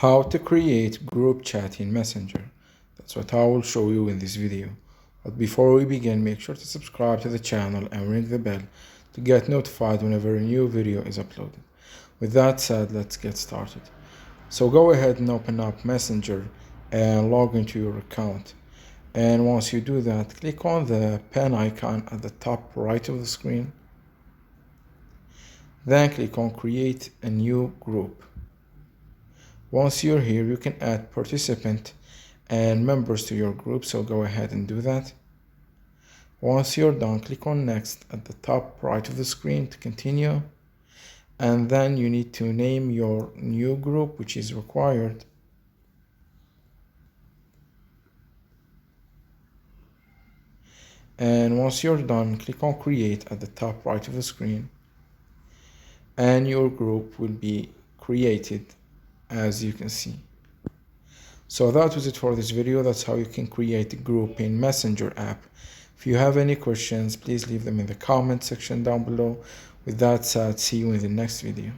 How to create group chat in Messenger. That's what I will show you in this video. But before we begin, make sure to subscribe to the channel and ring the bell to get notified whenever a new video is uploaded. With that said, let's get started. So go ahead and open up Messenger and log into your account. And once you do that, click on the pen icon at the top right of the screen. Then click on Create a New Group. Once you're here, you can add participant and members to your group, so go ahead and do that. Once you're done, click on Next at the top right of the screen to continue. And then you need to name your new group, which is required. And once you're done, click on Create at the top right of the screen. And your group will be created, as you can see. So that was it for this video. That's how you can create a group in Messenger app. If you have any questions, please leave them in the comment section down below. With that said, see you in the next video.